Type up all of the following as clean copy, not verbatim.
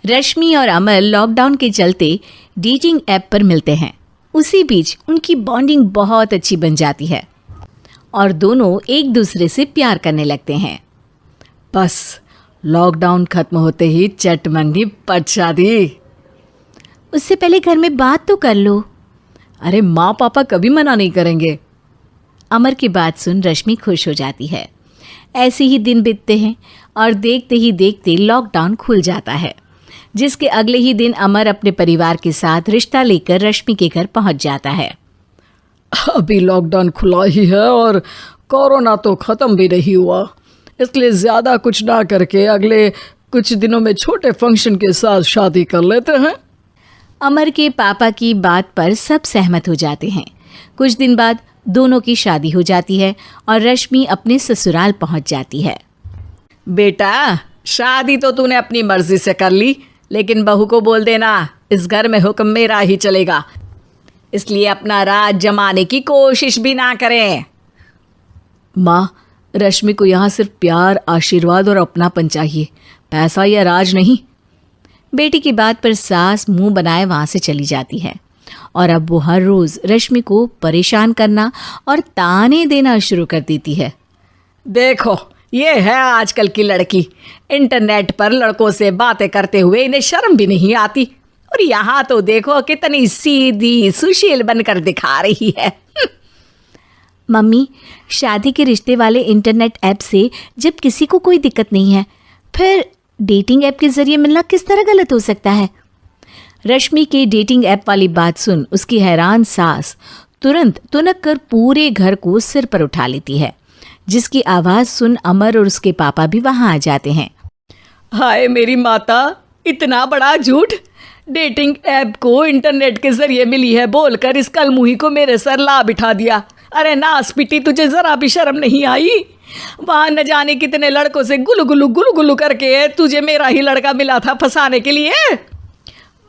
रश्मि और अमर लॉकडाउन के चलते डेटिंग ऐप पर मिलते हैं। उसी बीच उनकी बॉन्डिंग बहुत अच्छी बन जाती है और दोनों एक दूसरे से प्यार करने लगते हैं। बस लॉकडाउन खत्म होते ही चट मंगी पट शादी। उससे पहले घर में बात तो कर लो। अरे माँ पापा कभी मना नहीं करेंगे। अमर की बात सुन रश्मि खुश हो जाती है। ऐसे ही दिन बीतते हैं और देखते ही देखते लॉकडाउन खुल जाता है, जिसके अगले ही दिन अमर अपने परिवार के साथ रिश्ता लेकर रश्मि के घर पहुंच जाता है। अभी लॉकडाउन खुला ही है और कोरोना तो ख़त्म भी नहीं हुआ, इसलिए ज़्यादा कुछ ना करके अगले कुछ दिनों में छोटे फंक्शन के साथ शादी कर लेते हैं। अमर के पापा की बात पर सब सहमत हो जाते हैं। कुछ दिन बाद दोनों की शादी हो जाती है और रश्मि अपने ससुराल पहुंच जाती है। बेटा, शादी तो तूने अपनी मर्जी से कर ली, लेकिन बहू को बोल देना इस घर में हुक्म मेरा ही चलेगा, इसलिए अपना राज जमाने की कोशिश भी ना करें। माँ, रश्मि को यहाँ सिर्फ प्यार, आशीर्वाद और अपनापन चाहिए, पैसा या राज नहीं। बेटी की बात पर सास मुंह बनाए वहां से चली जाती है और अब वो हर रोज रश्मि को परेशान करना और ताने देना शुरू कर देती है। देखो, ये है आजकल की लड़की, इंटरनेट पर लड़कों से बातें करते हुए इन्हें शर्म भी नहीं आती, और यहाँ तो देखो कितनी सीधी सुशील बनकर दिखा रही है। मम्मी, शादी के रिश्ते वाले इंटरनेट ऐप से जब किसी को कोई दिक्कत नहीं है, फिर डेटिंग ऐप के जरिए मिलना किस तरह गलत हो सकता है? रश्मि के डेटिंग ऐप वाली बात सुन उसकी हैरान सास तुरंत तुनक कर पूरे घर को सिर पर उठा लेती है, जिसकी आवाज़ सुन अमर और उसके पापा भी वहाँ आ जाते हैं। हाय मेरी माता, इतना बड़ा झूठ! डेटिंग ऐप को इंटरनेट के जरिए मिली है बोलकर इस कलमुही को मेरे सर ला बिठा दिया। अरे नास पिटी, तुझे जरा भी शर्म नहीं आई? वहाँ न जाने कितने लड़कों से गुलू गुलू करके तुझे मेरा ही लड़का मिला था फंसाने के लिए।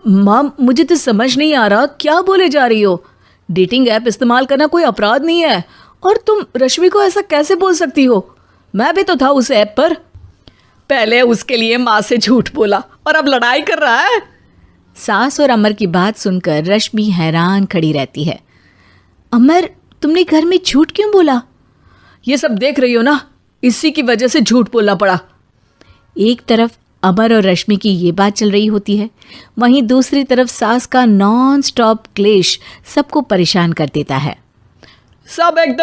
माँ, मुझे तो समझ नहीं आ रहा क्या बोले जा रही हो। डेटिंग ऐप इस्तेमाल करना कोई अपराध नहीं है, और तुम रश्मि को ऐसा कैसे बोल सकती हो? मैं भी तो था उस ऐप पर। पहले उसके लिए माँ से झूठ बोला और अब लड़ाई कर रहा है। सास और अमर की बात सुनकर रश्मि हैरान खड़ी रहती है। अमर, तुमने घर में झूठ क्यों बोला? ये सब देख रही हो ना, इसी की वजह से झूठ बोलना पड़ा। एक तरफ अमर और रश्मि की ये बात चल रही होती है, वहीं दूसरी तरफ सास का नॉन स्टॉप क्लेश सबको परेशान कर देता है। सब एकदम